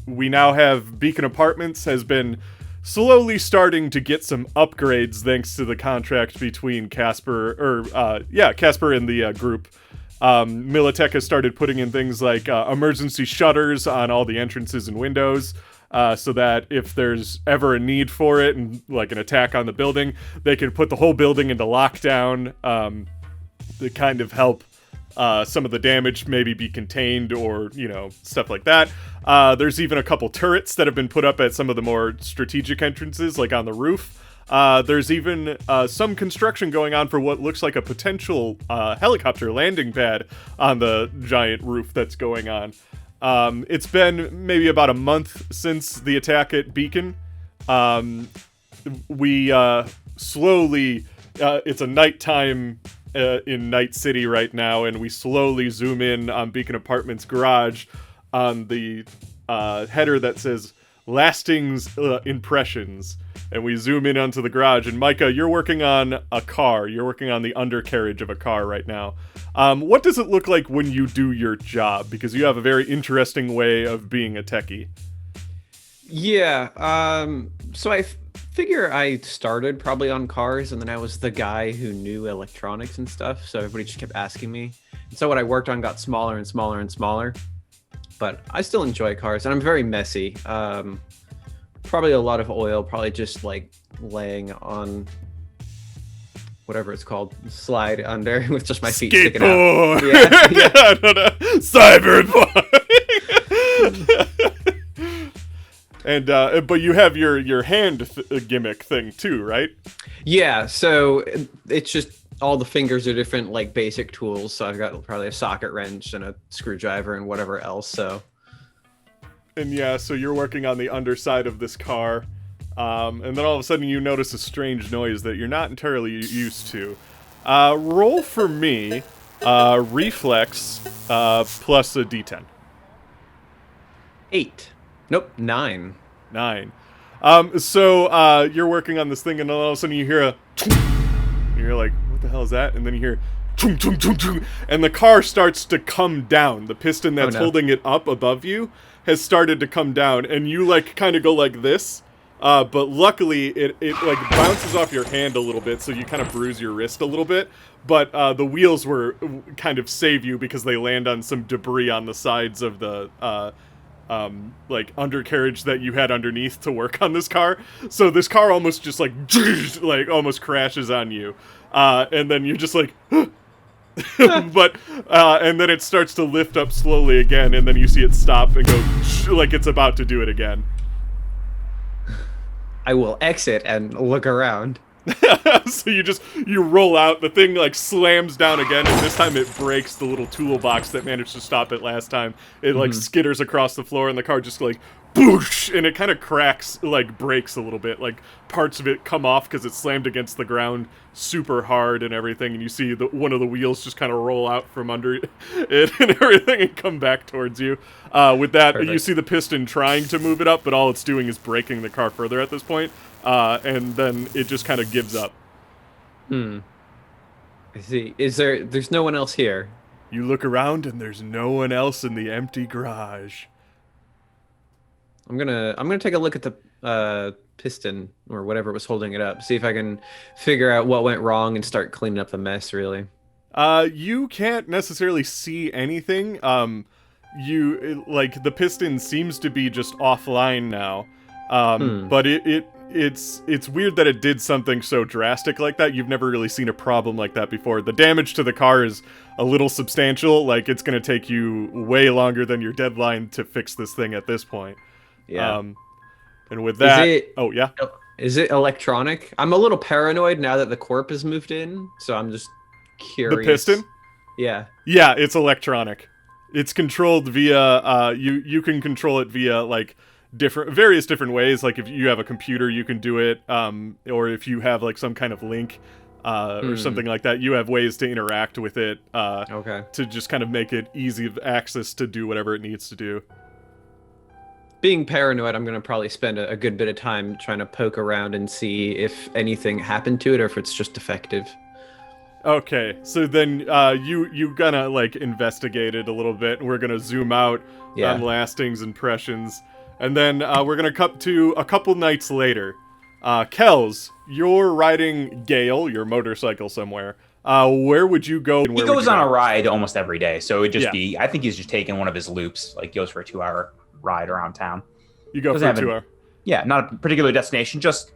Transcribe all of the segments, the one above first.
we now have Beacon Apartments has been slowly starting to get some upgrades thanks to the contract between Casper and the group. Militech has started putting in things like emergency shutters on all the entrances and windows, so that if there's ever a need for it and like an attack on the building, they can put the whole building into lockdown to kind of help some of the damage maybe be contained, or stuff like that. There's even a couple turrets that have been put up at some of the more strategic entrances, like on the roof. There's even some construction going on for what looks like a potential helicopter landing pad on the giant roof that's going on. It's been maybe about a month since the attack at Beacon. We slowly, it's a nighttime in Night City right now, and we slowly zoom in on Beacon Apartments' garage on the header that says lasting impressions, and we zoom in onto the garage. And Micah, you're working on a car. You're working on the undercarriage of a car right now. What does it look like when you do your job? Because you have a very interesting way of being a techie. Yeah, so I figure I started probably on cars, and then I was the guy who knew electronics and stuff, so everybody just kept asking me. And so what I worked on got smaller and smaller and smaller, but I still enjoy cars, and I'm very messy. Probably a lot of oil, probably just like laying on whatever it's called, slide under with just my feet sticking out. Yeah. I don't know. Cyberpunk. And but you have your hand gimmick thing too, right? Yeah, so it's just all the fingers are different, like basic tools. So I've got probably a socket wrench and a screwdriver and whatever else. So you're working on the underside of this car, and then all of a sudden you notice a strange noise that you're not entirely used to. Roll for me, reflex plus a d10. 8. Nope, 9. 9. So you're working on this thing, and all of a sudden you hear and you're like, what the hell is that? And then you hear chung, chung, chung, chung, and the car starts to come down. The piston that's holding it up above you has started to come down, and you like kind of go like this, but luckily it like bounces off your hand a little bit, so you kind of bruise your wrist a little bit, but the wheels were kind of save you because they land on some debris on the sides of the like undercarriage that you had underneath to work on this car. So this car almost just like almost crashes on you, and then you're just like but and then it starts to lift up slowly again, and then you see it stop and go like it's about to do it again. I will exit and look around. So you roll out, the thing like slams down again, and this time it breaks the little toolbox that managed to stop it last time. It like skitters across the floor, and the car just like boosh, and it kind of cracks, like breaks a little bit, like parts of it come off because it slammed against the ground super hard and everything, and you see one of the wheels just kind of roll out from under it and everything and come back towards you. With that, Perfect. You see the piston trying to move it up, but all it's doing is breaking the car further at this point. And then it just kind of gives up. I see. There's no one else here? You look around and there's no one else in the empty garage. I'm gonna take a look at the piston or whatever was holding it up. See if I can figure out what went wrong and start cleaning up the mess. Really. You can't necessarily see anything. Like the piston seems to be just offline now. But it's weird that it did something so drastic like that. You've never really seen a problem like that before. The damage to the car is a little substantial. Like, it's going to take you way longer than your deadline to fix this thing at this point. Yeah. And with that... Is it electronic? I'm a little paranoid now that the corp has moved in, so I'm just curious. The piston? Yeah. Yeah, it's electronic. It's controlled via... You can control it via, like... various different ways. Like if you have a computer, you can do it, or if you have like some kind of link or something like that, you have ways to interact with it to just kind of make it easy of access to do whatever it needs to do. Being paranoid, I'm going to probably spend a good bit of time trying to poke around and see if anything happened to it or if it's just defective. Okay, so then you gonna like investigate it a little bit, and we're gonna zoom out Yeah. on lasting's impressions, and then we're gonna cut to a couple nights later. Kells, you're riding Gale, your motorcycle somewhere. Where would you go? And He where would goes you on go? a ride almost every day, so it would just Yeah. be. I think he's just taking one of his loops, like goes for a 2-hour ride around town. You go Doesn't for have 2 hours. Yeah, not a particular destination, just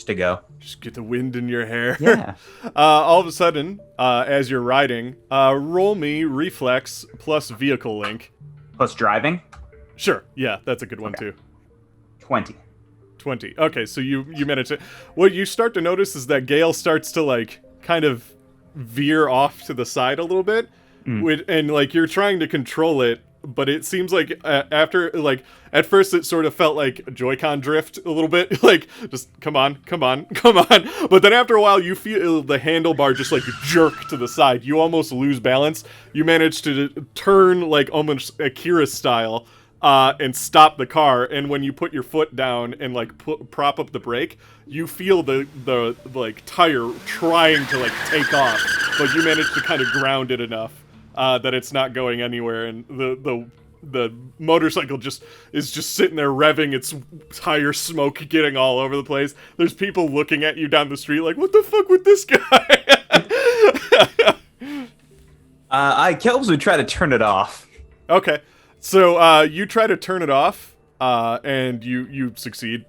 to go. Just get the wind in your hair. Yeah. All of a sudden, as you're riding, roll me reflex plus vehicle link. Plus driving, Sure, yeah, that's a good one too. 20. 20. Okay, so you manage it. What you start to notice is that Gale starts to like kind of veer off to the side a little bit, and like you're trying to control it, but it seems like after like at first it sort of felt like Joy-Con drift a little bit, like just come on, but then after a while you feel the handlebar just like jerk to the side. You almost lose balance. You manage to turn like almost Akira style. And stop the car, and when you put your foot down and like prop up the brake, you feel the like tire trying to like take off, but you manage to kind of ground it enough that it's not going anywhere, and the motorcycle is just sitting there revving, its tire smoke getting all over the place. There's people looking at you down the street like, what the fuck with this guy? Kelps would try to turn it off. Okay. So you try to turn it off, and you succeed.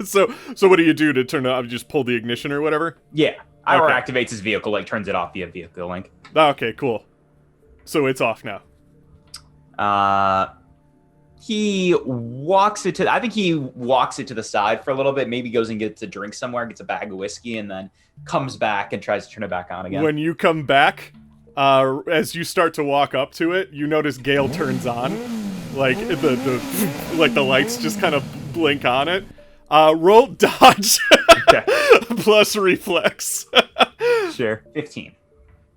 So what do you do to turn it off? You just pull the ignition or whatever? Yeah. Ira Okay. activates his vehicle, like turns it off via vehicle link. Okay, cool. So it's off now. He walks it to. I think he walks it to the side for a little bit. Maybe goes and gets a drink somewhere, gets a bag of whiskey, and then comes back and tries to turn it back on again. When you come back, as you start to walk up to it, you notice Gale turns on, like the lights just kind of blink on it. Roll dodge Okay. plus reflex. Sure. 15.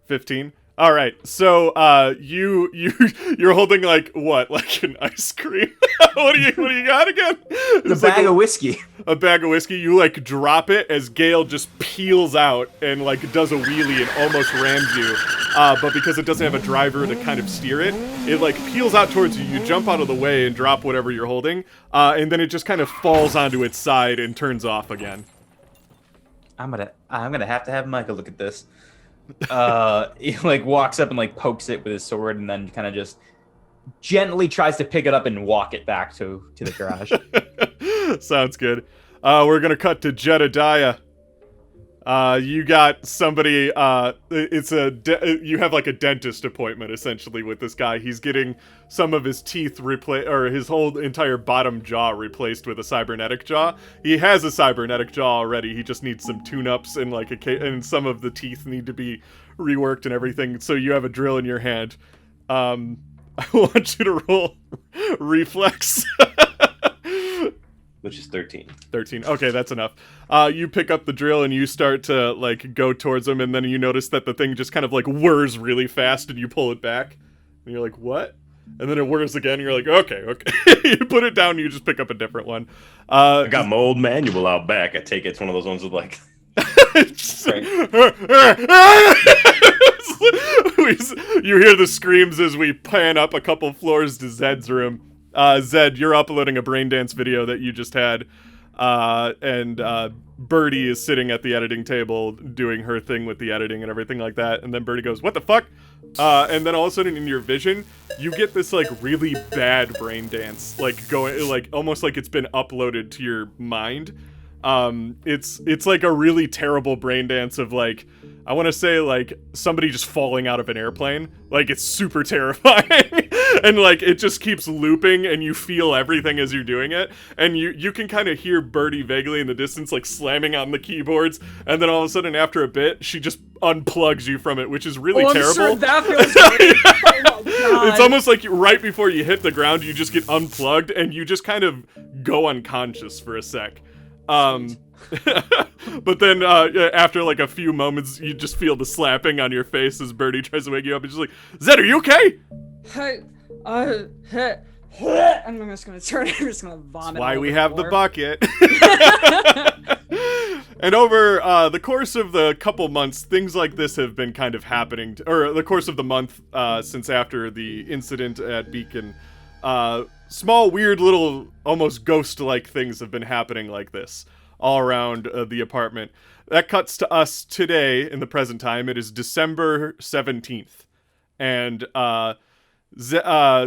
15. All right, so you're holding like what, like an ice cream? what do you got again? The It's like bag of whiskey. a bag of whiskey. You like drop it as Gale just peels out and like does a wheelie and almost rams you. But because it doesn't have a driver to kind of steer it, it like peels out towards you. You jump out of the way and drop whatever you're holding, and then it just kind of falls onto its side and turns off again. I'm gonna have to have Michael look at this. He like walks up and like pokes it with his sword, and then kind of just gently tries to pick it up and walk it back to the garage. Sounds good. We're gonna cut to Jedediah. You got somebody. You have like a dentist appointment essentially with this guy. He's getting some of his teeth replaced, or his whole entire bottom jaw replaced with a cybernetic jaw. He has a cybernetic jaw already. He just needs some tune-ups and like and some of the teeth need to be reworked and everything. So you have a drill in your hand. I want you to roll reflex. Which is 13. 13. Okay, that's enough. You pick up the drill and you start to like go towards him, and then you notice that the thing just kind of like whirs really fast, and you pull it back, and you're like, "What?" And then it whirs again, and you're like, "Okay." You put it down, and you just pick up a different one. I got my old manual out back. I take it's one of those ones with like. You hear the screams as we pan up a couple floors to Zed's room. Zed, you're uploading a braindance video that you just had, and Birdie is sitting at the editing table doing her thing with the editing and everything like that, and then Birdie goes, "What the fuck?" And then all of a sudden in your vision, you get this like really bad braindance, like going, like almost like it's been uploaded to your mind. It's like a really terrible braindance of like, I want to say like somebody just falling out of an airplane. Like it's super terrifying. And like it just keeps looping, and you feel everything as you're doing it, and you can kind of hear Birdie vaguely in the distance like slamming on the keyboards, and then all of a sudden after a bit she just unplugs you from it, which is really terrible. I'm sure that feels great. Oh my God. It's almost like right before you hit the ground you just get unplugged and you just kind of go unconscious for a sec. But then after like a few moments you just feel the slapping on your face as Birdie tries to wake you up, and she's like, "Zed, are you okay?" Hey, I'm just gonna turn. I'm just gonna vomit. Why all we over have the floor. bucket. And over the course of the couple months, things like this have been kind of happening, or the course of the month since after the incident at Beacon, small, weird little, almost ghost-like things have been happening like this all around the apartment. That cuts to us today in the present time. It is December 17th. And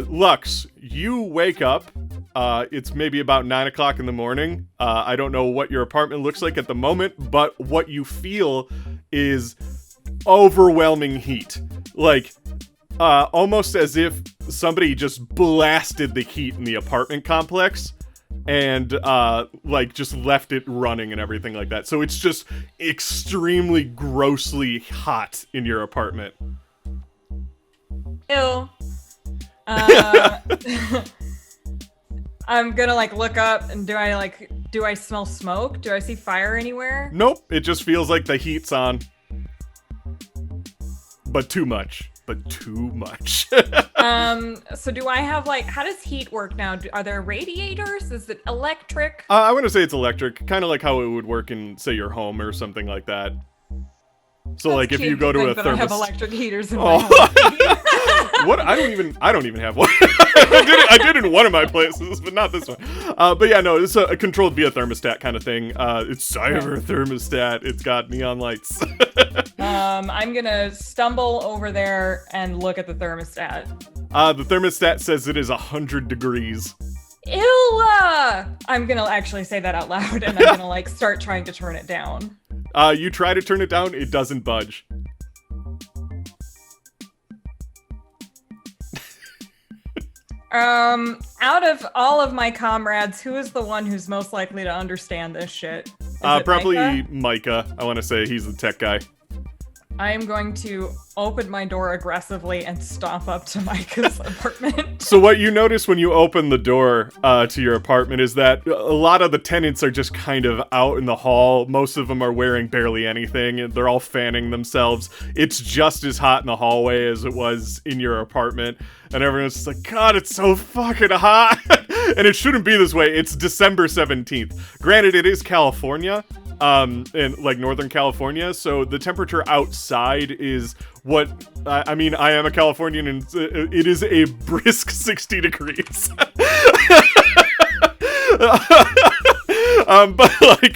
Lux, you wake up. It's maybe about 9 o'clock in the morning. I don't know what your apartment looks like at the moment, but what you feel is overwhelming heat. Like, almost as if somebody just blasted the heat in the apartment complex and, like, just left it running and everything like that. So it's just extremely grossly hot in your apartment. Ew. I'm gonna like look up and do I smell smoke? Do I see fire anywhere? Nope, it just feels like the heat's on. But too much. So do I have like, how does heat work now? Are there radiators? Is it electric? I want to say it's electric, kind of like how it would work in, say, your home or something like that. So, That's like, if cute you go to a think that I have thermos... electric heaters in my home. What? I don't even have one. I did in one of my places, but not this one. But yeah, no, it's a controlled via thermostat kind of thing. It's cyber thermostat. It's got neon lights. I'm gonna stumble over there and look at the thermostat. The thermostat says it is 100 degrees. Ew! I'm gonna actually say that out loud, and I'm gonna like start trying to turn it down. You try to turn it down, it doesn't budge. Out of all of my comrades, who is the one who's most likely to understand this shit? Is it Probably Micah? Micah. I want to say he's the tech guy. I am going to open my door aggressively and stomp up to Micah's apartment. So what you notice when you open the door to your apartment is that a lot of the tenants are just kind of out in the hall. Most of them are wearing barely anything, and they're all fanning themselves. It's just as hot in the hallway as it was in your apartment, and everyone's just like, God, it's so fucking hot! And it shouldn't be this way. It's December 17th. Granted, it is California, in like Northern California, so the temperature outside is what I mean, I am a Californian, and it is a brisk 60 degrees. But like,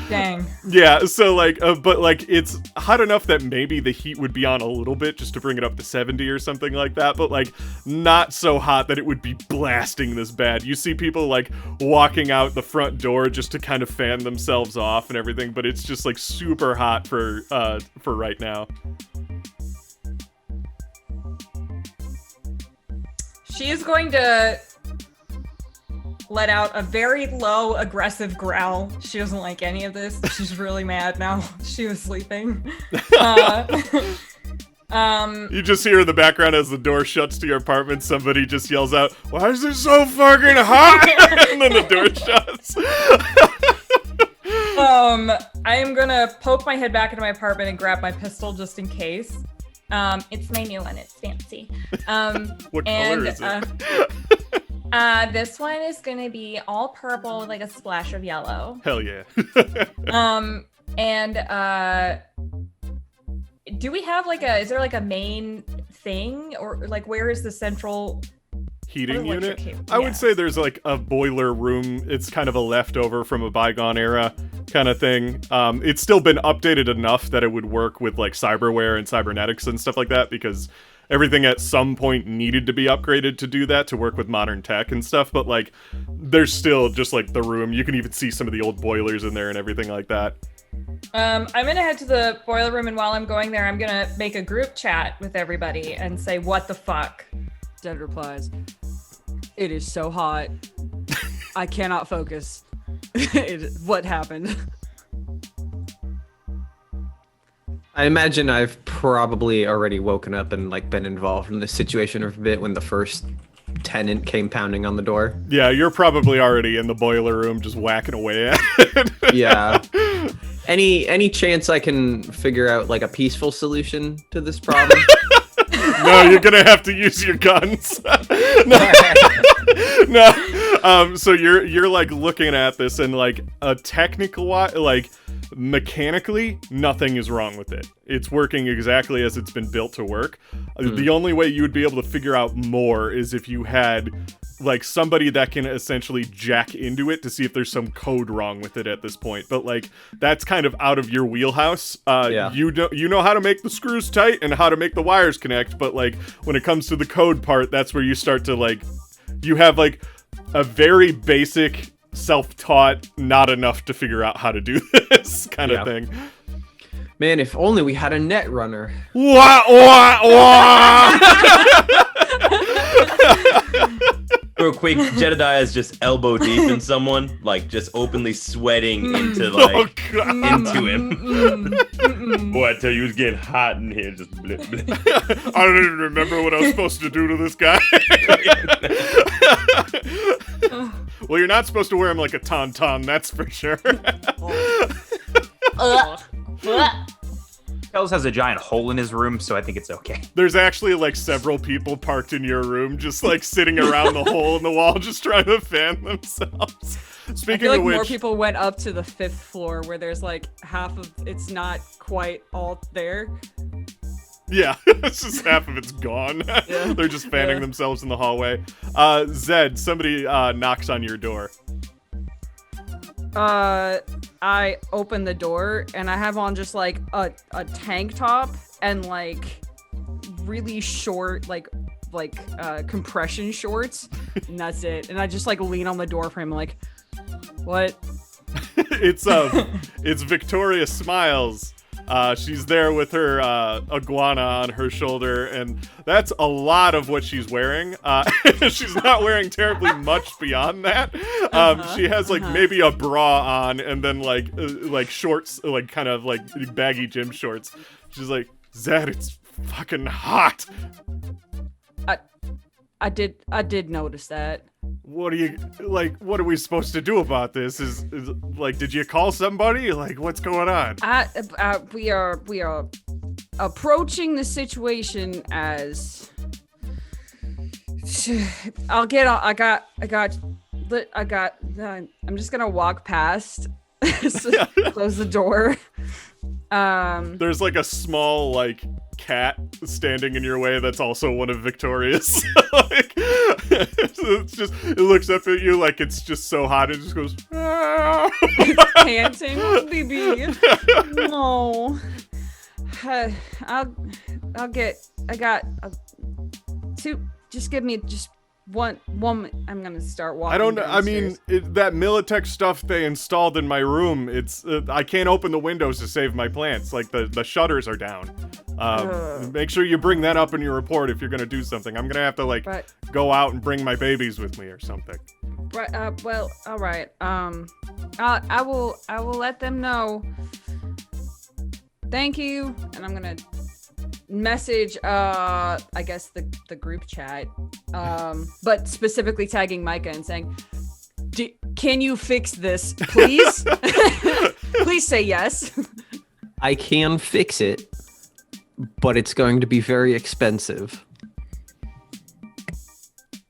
Dang. yeah, so like, but like, it's hot enough that maybe the heat would be on a little bit just to bring it up to 70 or something like that, but like, not so hot that it would be blasting this bad. You see people like walking out the front door just to kind of fan themselves off and everything, but it's just like super hot for right now. She is going to let out a very low, aggressive growl. She doesn't like any of this. She's really mad now. She was sleeping. You just hear in the background as the door shuts to your apartment, somebody just yells out, "Why is it so fucking hot?" And then the door shuts. I am gonna poke my head back into my apartment and grab my pistol just in case. It's my new one. It's fancy. What color is it? This one is gonna be all purple with like a splash of yellow. Hell yeah. Do we have like is there like a main thing, or like where is the central Heating unit? I Yeah. would say there's like a boiler room. It's kind of a leftover from a bygone era kind of thing. It's still been updated enough that it would work with like cyberware and cybernetics and stuff like that, because everything at some point needed to be upgraded to do that, to work with modern tech and stuff, but like there's still just like the room. You can even see some of the old boilers in there and everything like that. I'm gonna head to the boiler room, and while I'm going there, I'm gonna make a group chat with everybody and say, "What the fuck?" Dead replies, "It is so hot. I cannot focus. What happened?" I imagine I've probably already woken up and like been involved in this situation a bit when the first tenant came pounding on the door. Yeah, you're probably already in the boiler room just whacking away at it. Yeah. Any chance I can figure out like a peaceful solution to this problem? No, you're gonna have to use your guns. No. So you're like looking at this and like a technical like mechanically nothing is wrong with it. It's working exactly as it's been built to work. The only way you would be able to figure out more is if you had like somebody that can essentially jack into it to see if there's some code wrong with it at this point. But like that's kind of out of your wheelhouse. You know how to make the screws tight and how to make the wires connect, but like when it comes to the code part, that's where you start to like you have like a very basic self-taught, not enough to figure out how to do this kind of thing. Man, if only we had a Netrunner. Wah, wah, wah! Real quick, Jedediah is just elbow deep in someone, like just openly sweating into like into him. Boy, I tell you, it's getting hot in here. Just blip, blip. I don't even remember what I was supposed to do to this guy. Well, you're not supposed to wear him like a tauntaun, that's for sure. Kells has a giant hole in his room, so I think it's okay. There's actually like several people parked in your room, just like sitting around the hole in the wall, just trying to fan themselves. Speaking I feel like of which, more people went up to the 5th floor where there's like half of it's not quite all there. yeah, it's just half of it's gone. Yeah. They're just fanning themselves in the hallway. Zed, somebody knocks on your door. I open the door and I have on just like a tank top and like really short like compression shorts, and that's it. And I just like lean on the door frame like, what? It's Victoria Smiles. She's there with her iguana on her shoulder, and that's a lot of what she's wearing. She's not wearing terribly much beyond that. She has like maybe a bra on, and then like shorts, like kind of like baggy gym shorts. She's like, Zed, it's fucking hot. I did notice that. What are we supposed to do about this? Is like, did you call somebody? Like, what's going on? We are approaching the situation as I'm just gonna walk past, close the door. There's like a small like cat standing in your way that's also one of Victoria's. Like, it looks up at you like it's just so hot, it just goes panting, baby. No. I got two. Just give me just one. I'm gonna start walking. I don't know. I downstairs. mean, that Militech stuff they installed in my room. It's I can't open the windows to save my plants. Like the shutters are down. Make sure you bring that up in your report if you're gonna do something. I'm gonna have to like go out and bring my babies with me or something. Right. Well. All right. I will let them know. Thank you. And I'm gonna message I guess the group chat, but specifically tagging Micah and saying, can you fix this, please? Please say yes. I can fix it, but it's going to be very expensive.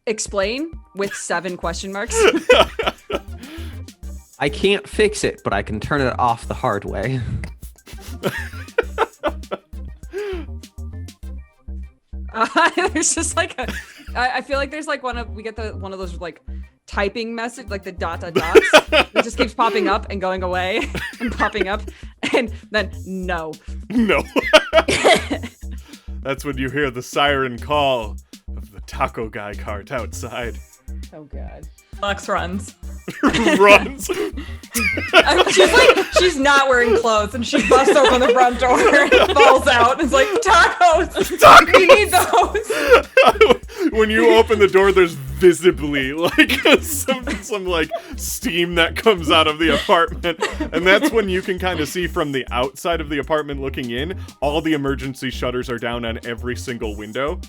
Explain with 7 question marks. I can't fix it, but I can turn it off the hard way. There's just like I feel like there's like one of those like typing message, like the dots. It just keeps popping up and going away and popping up, and then no. That's when you hear the siren call of the taco guy cart outside. Oh god. Lex runs. Runs. She's not wearing clothes, and she busts open the front door and falls out. And it's like, tacos! We need those! When you open the door, there's visibly like some like steam that comes out of the apartment, and that's when you can kind of see from the outside of the apartment looking in, all the emergency shutters are down on every single window.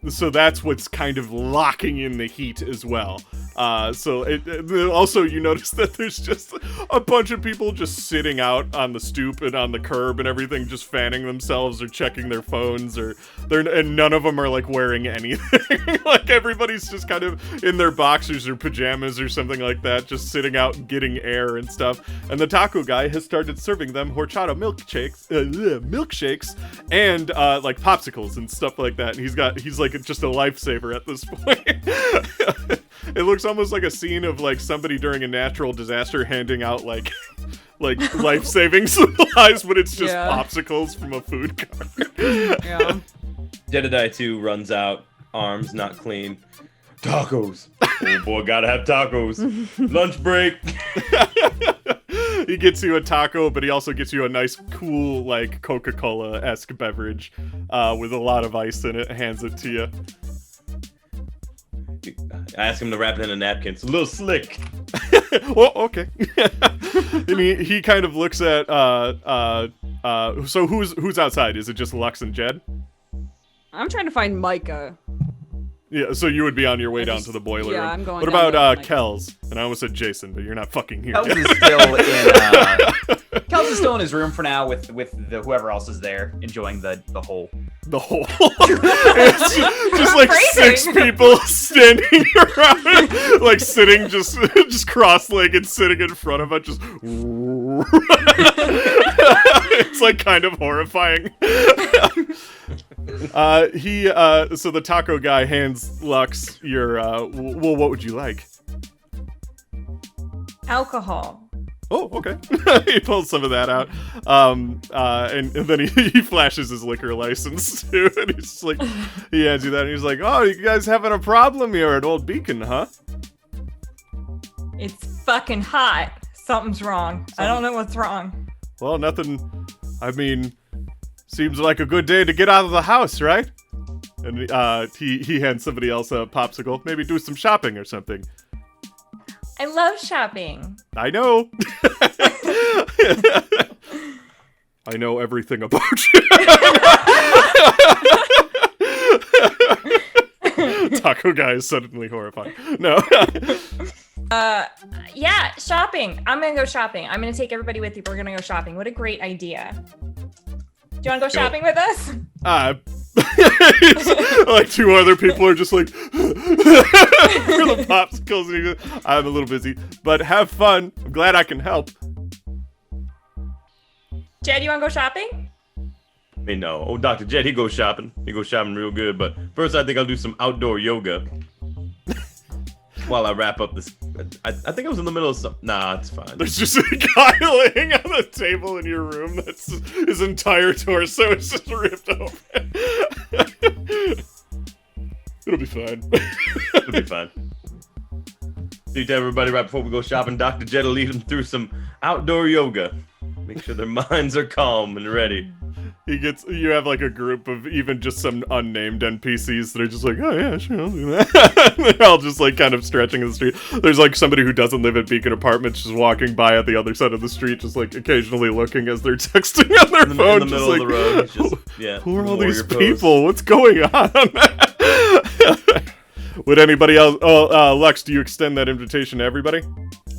So that's what's kind of locking in the heat as well. Also you notice that there's just a bunch of people just sitting out on the stoop and on the curb and everything, just fanning themselves or checking their phones, and none of them are like wearing anything. Like everybody's just kind of in their boxers or pajamas or something like that, just sitting out and getting air and stuff. And the taco guy has started serving them horchata milkshakes and like popsicles and stuff like that. And he's like just a lifesaver at this point. It looks almost like a scene of like somebody during a natural disaster handing out like life-saving supplies, but it's just popsicles from a food cart. Yeah. Jedediah 2 runs out, arms not clean. Tacos. Oh boy, gotta have tacos. Lunch break. He gets you a taco, but he also gets you a nice, cool, like Coca-Cola-esque beverage with a lot of ice in it. Hands it to you. I ask him to wrap it in a napkin. It's a little slick. Well, okay. And he kind of looks at so who's outside? Is it just Lux and Jed? I'm trying to find Micah. Yeah, so you would be on your way down to the boiler room. I'm going What down about to, Kells? And I almost said Jason, but you're not fucking here. Kels is still in his room for now with the whoever else is there enjoying the whole. The whole. It's just like Crazy. 6 people standing around, like sitting just cross-legged, sitting in front of it, just. It's like kind of horrifying. So the taco guy hands Lux your. Well, what would you like? Alcohol. Oh, okay. He pulls some of that out, and then he flashes his liquor license too, and he's just like, he hands you that, and he's like, "Oh, you guys having a problem here at Old Beacon, huh?" It's fucking hot. Something's wrong. I don't know what's wrong. Well, nothing. I mean, seems like a good day to get out of the house, right? And he hands somebody else a popsicle. Maybe do some shopping or something. I love shopping. I know. I know everything about you. Taco guy is suddenly horrified. No. Yeah, shopping. I'm gonna go shopping. I'm gonna take everybody with you. We're gonna go shopping. What a great idea. Do you wanna go shopping with us? Like 2 other people are just like for the popsicles, and he goes, I'm a little busy, but have fun. I'm glad I can help. Jed, you wanna go shopping? I mean, no. Oh, Dr. Jed, he goes shopping. He goes shopping real good. But first, I think I'll do some outdoor yoga while I wrap up this. I think I was in the middle of some. Nah, it's fine. There's just a guy laying on the table in your room that's his entire torso is just ripped open. It'll be fine. It'll be fine. So you tell everybody right before we go shopping, Dr. Jed will lead them through some outdoor yoga. Make sure their minds are calm and ready. You have like a group of even just some unnamed NPCs that are just like, oh yeah, sure, I'll do that. They're all just like kind of stretching in the street. There's like somebody who doesn't live at Beacon Apartments just walking by at the other side of the street, just like occasionally looking as they're texting on their phone. In the middle of the road. Just, who are all these warrior pose. people? What's going on? Would anybody else? Oh, Lux, do you extend that invitation to everybody?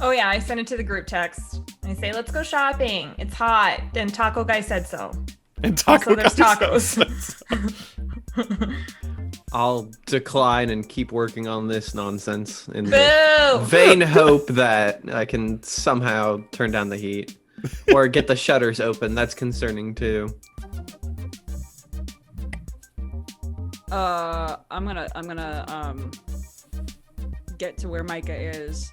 Oh yeah, I sent it to the group text. I say, let's go shopping. It's hot. Then Taco Guy said so. And taco Also, there's guys. tacos. I'll decline and keep working on this nonsense in the Boo! vain hope that I can somehow turn down the heat or get the shutters open. That's concerning too. I'm gonna get to where Micah is.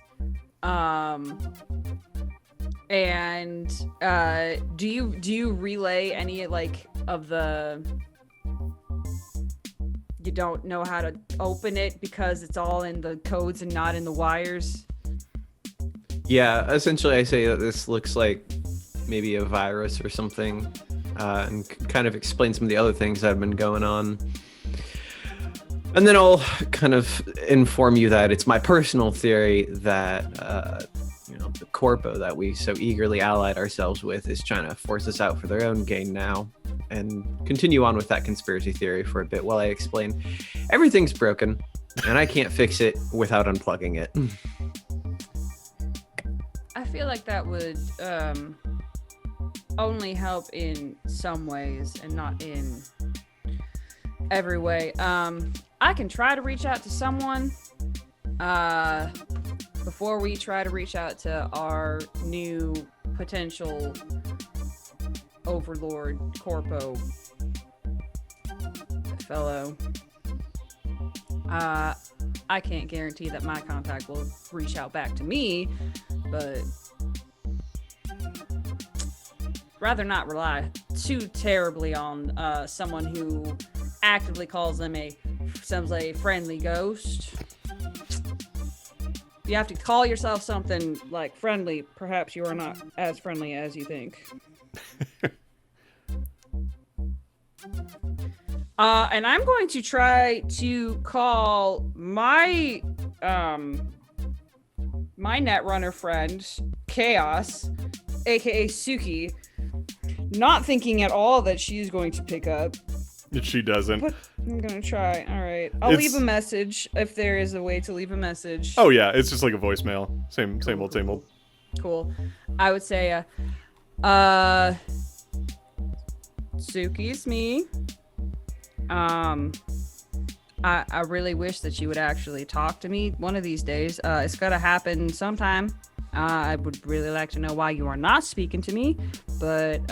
And do you relay any like of the, you don't know how to open it because it's all in the codes and not in the wires? Yeah, essentially I say that this looks like maybe a virus or something, and kind of explain some of the other things that have been going on. And then I'll kind of inform you that it's my personal theory that the corpo that we so eagerly allied ourselves with is trying to force us out for their own gain now, and continue on with that conspiracy theory for a bit while I explain everything's broken. And I can't fix it without unplugging it. I feel like that would only help in some ways and not in every way. I can try to reach out to someone before we try to reach out to our new potential overlord corpo fellow. I can't guarantee that my contact will reach out back to me, but rather not rely too terribly on someone who actively calls them a friendly ghost. You have to call yourself something like friendly. Perhaps you are not as friendly as you think. And I'm going to try to call my my Netrunner friend, Chaos, aka Suki, not thinking at all that she's going to pick up. She doesn't. But I'm gonna try. All right, I'll leave a message if there is a way to leave a message. Oh yeah, it's just like a voicemail. Same old. Cool. I would say, Suki, it's me. I really wish that you would actually talk to me one of these days. It's gonna happen sometime. I would really like to know why you are not speaking to me, but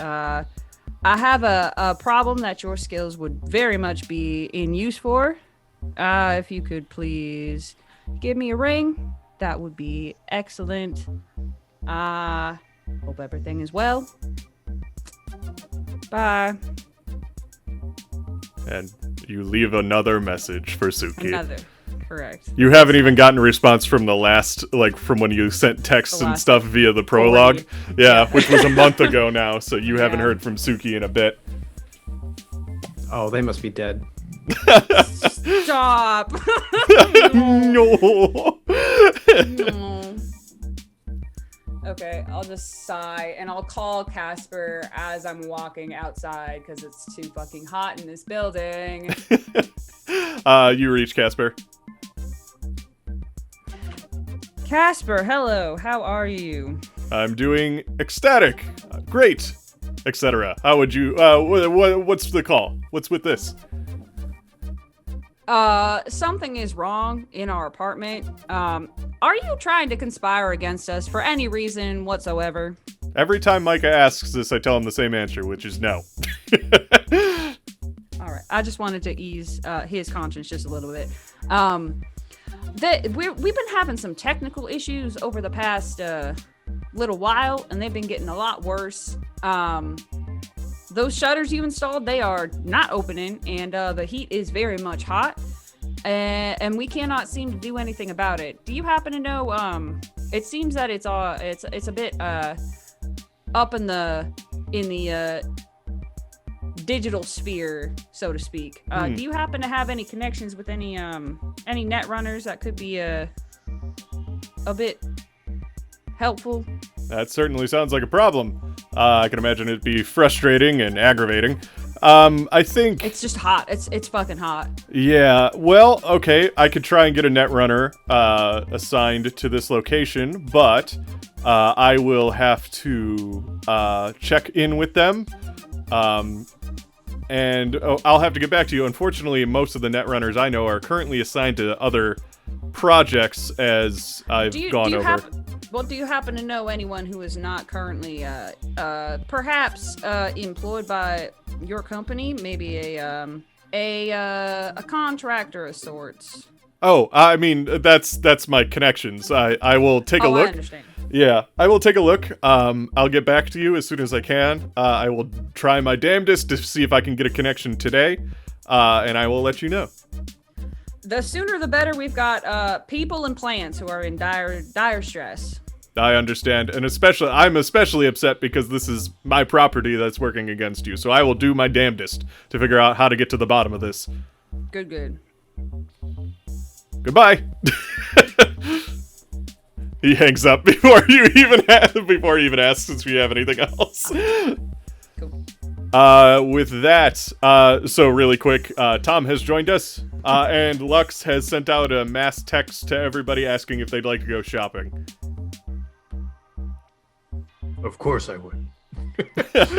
I have a problem that your skills would very much be in use for. If you could please give me a ring, that would be excellent. Hope everything is well. Bye. And you leave another message for Suki. Another. Correct. You haven't even gotten a response from the last, like, from when you sent texts and stuff via the prologue. Yeah, which was a month ago now, so you haven't heard from Suki in a bit. Oh, they must be dead. Stop. No. No. Okay, I'll just sigh and I'll call Casper as I'm walking outside because it's too fucking hot in this building. You reach Casper. Casper, hello. How are you? I'm doing ecstatic. Great. Etc. How would you, what's the call? What's with this? Something is wrong in our apartment. Are you trying to conspire against us for any reason whatsoever? Every time Micah asks this, I tell him the same answer, which is no. All right. I just wanted to ease his conscience just a little bit. We've been having some technical issues over the past little while, and they've been getting a lot worse. Those shutters you installed, they are not opening, and the heat is very much hot, and we cannot seem to do anything about it. Do you happen to know? It seems that it's a bit up in the digital sphere, so to speak. Do you happen to have any connections with any Netrunners that could be a bit helpful? That certainly sounds like a problem. I can imagine it'd be frustrating and aggravating. I think It's just hot. It's fucking hot. Yeah, well, okay, I could try and get a Netrunner assigned to this location, but I will have to check in with them. And I'll have to get back to you. Unfortunately, most of the Netrunners I know are currently assigned to other projects as I've gone over. Do you happen to know anyone who is not currently perhaps employed by your company? Maybe a contractor of sorts. Oh, I mean, that's my connections. I will take a look. I understand. Yeah, I will take a look. I'll get back to you as soon as I can. I will try my damnedest to see if I can get a connection today, and I will let you know. The sooner the better. We've got people and plants who are in dire stress. I understand, and I'm especially upset because this is my property that's working against you, so I will do my damnedest to figure out how to get to the bottom of this. Good. Goodbye. He hangs up before you even asks if we have anything else. Cool. With that, so really quick, Tom has joined us, and Lux has sent out a mass text to everybody asking if they'd like to go shopping. Of course I would. By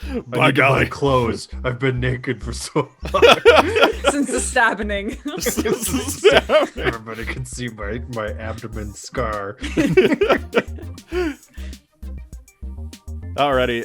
I need to buy golly. clothes. I've been naked for so long. Since the stabbing. Everybody can see my abdomen scar. Alrighty.